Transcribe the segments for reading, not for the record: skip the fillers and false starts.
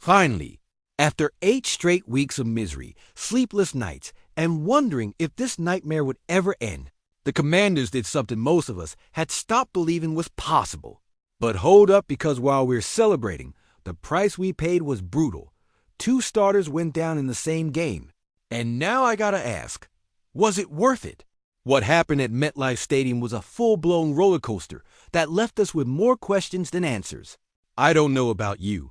Finally, after 8 straight weeks of misery, sleepless nights, and wondering if this nightmare would ever end, the Commanders did something most of us had stopped believing was possible. But hold up, because while we're celebrating, the price we paid was brutal. 2 starters went down in the same game. And now I gotta ask, was it worth it? What happened at MetLife Stadium was a full-blown roller coaster that left us with more questions than answers. I don't know about you,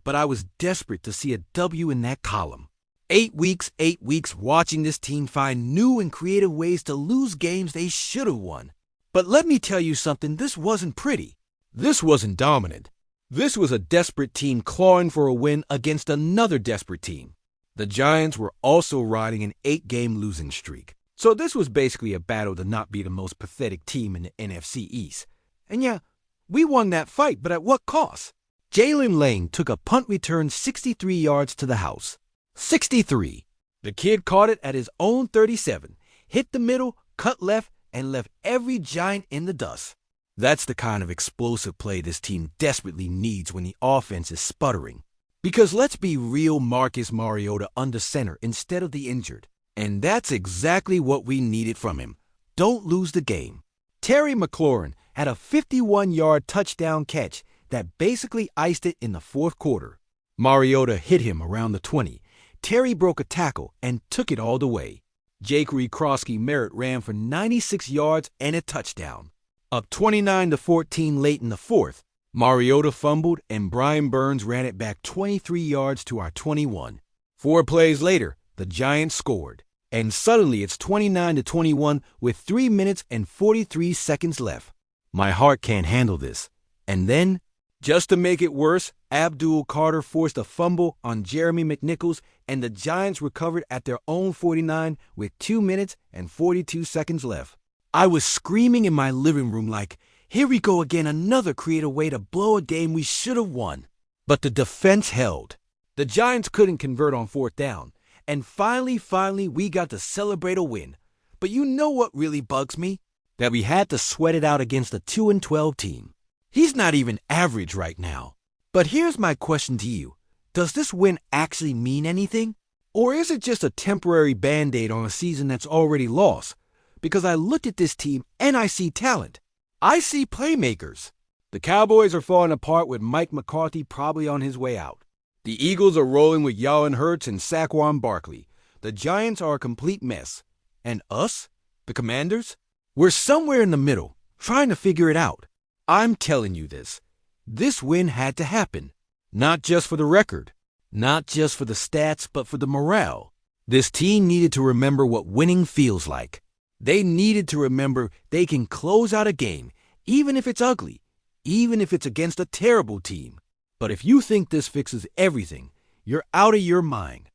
but I was desperate to see a W in that column. 8 weeks watching this team find new and creative ways to lose games they should have won. But let me tell you something, this wasn't pretty. This wasn't dominant. This was a desperate team clawing for a win against another desperate team. The Giants were also riding an 8-game losing streak. So this was basically a battle to not be the most pathetic team in the NFC East. And yeah, we won that fight, but at what cost? Jalen Lane took a punt return 63 yards to the house. 63. The kid caught it at his own 37, hit the middle, cut left, and left every Giant in the dust. That's the kind of explosive play this team desperately needs when the offense is sputtering. Because let's be real, Marcus Mariota under center instead of the injured. And that's exactly what we needed from him. Don't lose the game. Terry McLaurin had a 51-yard touchdown catch that basically iced it in the fourth quarter. Mariota hit him around the 20. Terry broke a tackle and took it all the way. Jake Kroski-Merritt ran for 96 yards and a touchdown. Up 29-14 late in the fourth, Mariota fumbled and Brian Burns ran it back 23 yards to our 21. 4 plays later, the Giants scored. And suddenly it's 29-21 with 3 minutes and 43 seconds left. My heart can't handle this. And then, just to make it worse, Abdul Carter forced a fumble on Jeremy McNichols, and the Giants recovered at their own 49 with 2 minutes and 42 seconds left. I was screaming in my living room like, here we go again, another creative way to blow a game we should have won. But the defense held. The Giants couldn't convert on 4th down. And finally, we got to celebrate a win. But you know what really bugs me? That we had to sweat it out against a 2-12 team. He's not even average right now. But here's my question to you. Does this win actually mean anything? Or is it just a temporary Band-Aid on a season that's already lost? Because I looked at this team and I see talent. I see playmakers. The Cowboys are falling apart with Mike McCarthy probably on his way out. The Eagles are rolling with Jalen Hurts and Saquon Barkley. The Giants are a complete mess. And us, the Commanders, we're somewhere in the middle, trying to figure it out. I'm telling you this. This win had to happen. Not just for the record, not just for the stats, but for the morale. This team needed to remember what winning feels like. They needed to remember they can close out a game, even if it's ugly, even if it's against a terrible team. But if you think this fixes everything, you're out of your mind.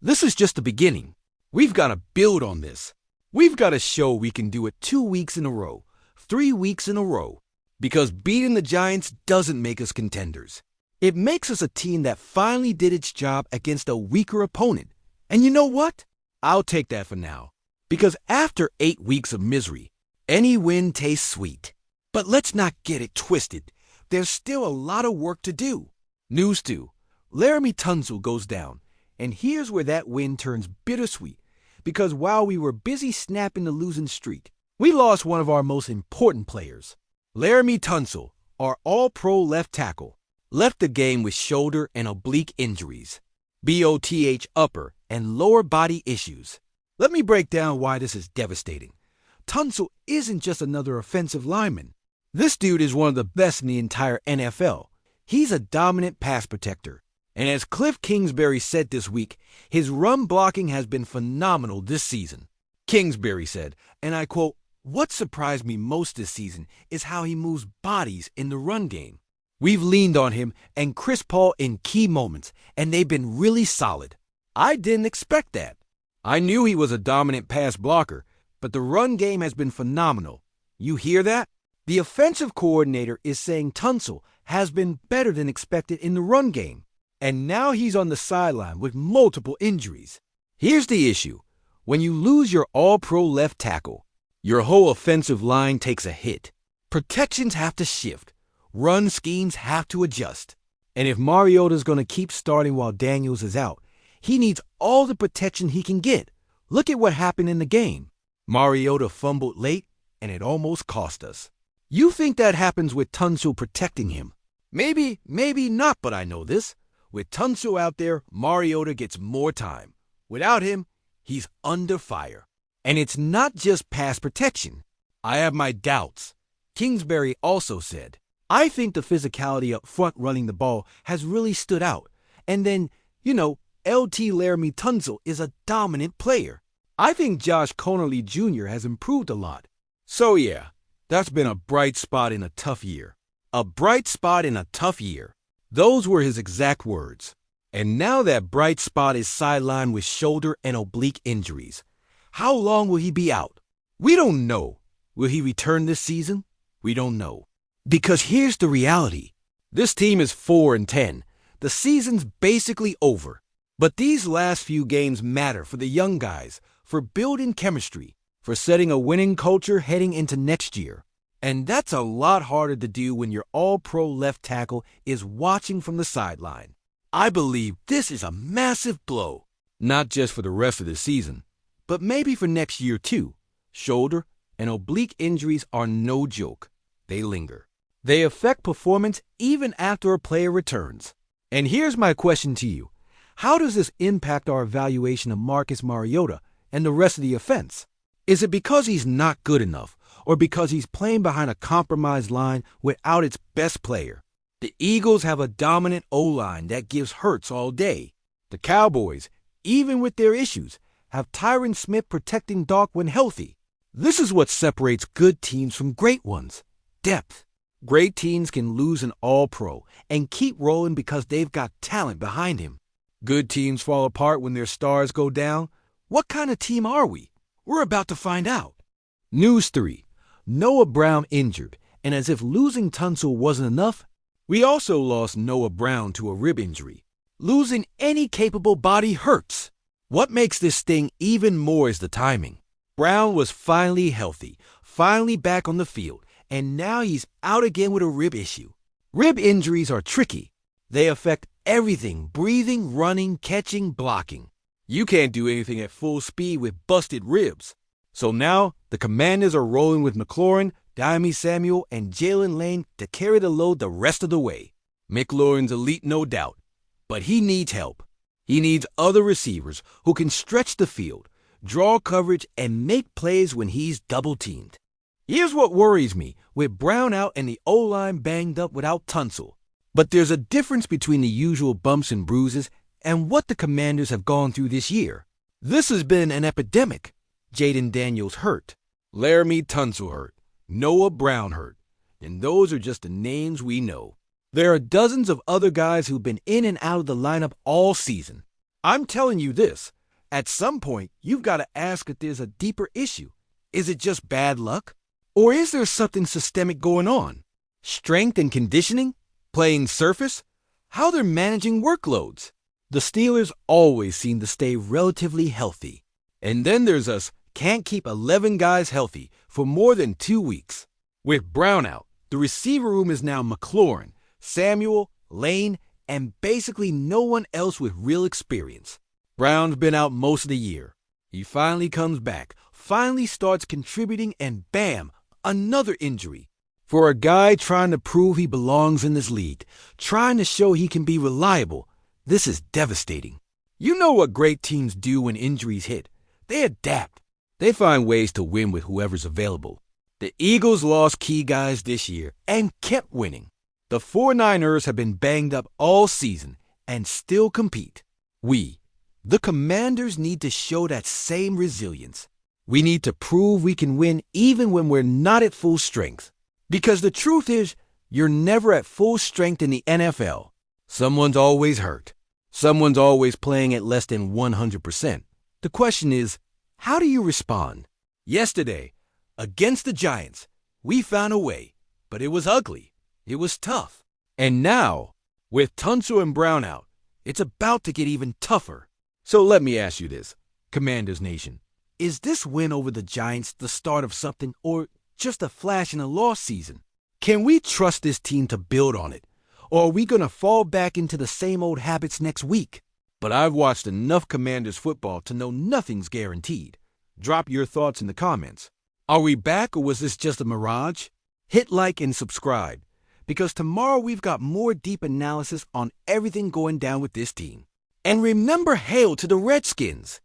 This is just the beginning. We've got to build on this. We've got to show we can do it 2 weeks in a row, 3 weeks in a row. Because beating the Giants doesn't make us contenders. It makes us a team that finally did its job against a weaker opponent. And you know what? I'll take that for now. Because after 8 weeks of misery, any win tastes sweet. But let's not get it twisted. There's still a lot of work to do. News 2. Laramie Tunsil goes down. And here's where that win turns bittersweet. Because while we were busy snapping the losing streak, we lost one of our most important players. Laramie Tunsil, our all-pro left tackle, left the game with shoulder and oblique injuries, BOTH upper and lower body issues. Let me break down why this is devastating. Tunsil isn't just another offensive lineman. This dude is one of the best in the entire NFL. He's a dominant pass protector. And as Cliff Kingsbury said this week, his run blocking has been phenomenal this season. Kingsbury said, and I quote, "What surprised me most this season is how he moves bodies in the run game. We've leaned on him and Chris Paul in key moments, and they've been really solid. I didn't expect that. I knew he was a dominant pass blocker, but the run game has been phenomenal. You hear that? The offensive coordinator is saying Tunsil has been better than expected in the run game, and now he's on the sideline with multiple injuries. Here's the issue. When you lose your all-pro left tackle, your whole offensive line takes a hit. Protections have to shift. Run schemes have to adjust. And if Mariota's going to keep starting while Daniels is out, he needs all the protection he can get. Look at what happened in the game. Mariota fumbled late, and it almost cost us. You think that happens with Tunsil protecting him? Maybe not, but I know this. With Tunsil out there, Mariota gets more time. Without him, he's under fire. And it's not just pass protection. I have my doubts. Kingsbury also said, I think the physicality up front running the ball has really stood out. And then, LT Laramie Tunsil is a dominant player. I think Josh Conerly Jr. has improved a lot. So yeah, that's been a bright spot in a tough year. A bright spot in a tough year. Those were his exact words. And now that bright spot is sidelined with shoulder and oblique injuries. How long will he be out? We don't know. Will he return this season? We don't know. Because here's the reality. This team is 4-10. The season's basically over. But these last few games matter for the young guys, for building chemistry, for setting a winning culture heading into next year. And that's a lot harder to do when your all-pro left tackle is watching from the sideline. I believe this is a massive blow, not just for the rest of the season, but maybe for next year too. Shoulder and oblique injuries are no joke. They linger. They affect performance even after a player returns. And here's my question to you. How does this impact our evaluation of Marcus Mariota and the rest of the offense? Is it because he's not good enough, or because he's playing behind a compromised line without its best player? The Eagles have a dominant O-line that gives Hurts all day. The Cowboys, even with their issues, have Tyron Smith protecting Doc when healthy. This is what separates good teams from great ones. Depth. Great teams can lose an all-pro and keep rolling because they've got talent behind him. Good teams fall apart when their stars go down. What kind of team are we? We're about to find out. News 3. Noah Brown injured, and as if losing Tunsil wasn't enough, we also lost Noah Brown to a rib injury. Losing any capable body hurts. What makes this thing even more is the timing. Brown was finally healthy, finally back on the field, and now he's out again with a rib issue. Rib injuries are tricky. They affect everything: breathing, running, catching, blocking. You can't do anything at full speed with busted ribs. So now the Commanders are rolling with McLaurin, Diami Samuel, and Jalen Lane to carry the load the rest of the way. McLaurin's elite, no doubt, but he needs help. He needs other receivers who can stretch the field, draw coverage, and make plays when he's double-teamed. Here's what worries me with Brown out and the O-line banged up without Tunsil. But there's a difference between the usual bumps and bruises and what the Commanders have gone through this year. This has been an epidemic. Jaden Daniels hurt. Laramie Tunsil hurt. Noah Brown hurt. And those are just the names we know. There are dozens of other guys who've been in and out of the lineup all season. I'm telling you this. At some point, you've got to ask if there's a deeper issue. Is it just bad luck? Or is there something systemic going on? Strength and conditioning? Playing surface? How they're managing workloads? The Steelers always seem to stay relatively healthy. And then there's us, can't keep 11 guys healthy for more than 2 weeks. With Brown out, the receiver room is now McLaurin, Samuel, Lane, and basically no one else with real experience. Brown's been out most of the year. He finally comes back, finally starts contributing, and bam, another injury. For a guy trying to prove he belongs in this league, trying to show he can be reliable, this is devastating. You know what great teams do when injuries hit. They adapt. They find ways to win with whoever's available. The Eagles lost key guys this year and kept winning. The 49ers have been banged up all season and still compete. We, the Commanders, need to show that same resilience. We need to prove we can win even when we're not at full strength. Because the truth is, you're never at full strength in the NFL. Someone's always hurt. Someone's always playing at less than 100%. The question is, how do you respond? Yesterday, against the Giants, we found a way, but it was ugly. It was tough. And now, with Tunsil and Brown out, it's about to get even tougher. So let me ask you this, Commanders Nation. Is this win over the Giants the start of something, or just a flash in a lost season? Can we trust this team to build on it? Or are we going to fall back into the same old habits next week? But I've watched enough Commanders football to know nothing's guaranteed. Drop your thoughts in the comments. Are we back or was this just a mirage? Hit like and subscribe, because tomorrow we've got more deep analysis on everything going down with this team. And remember, hail to the Redskins!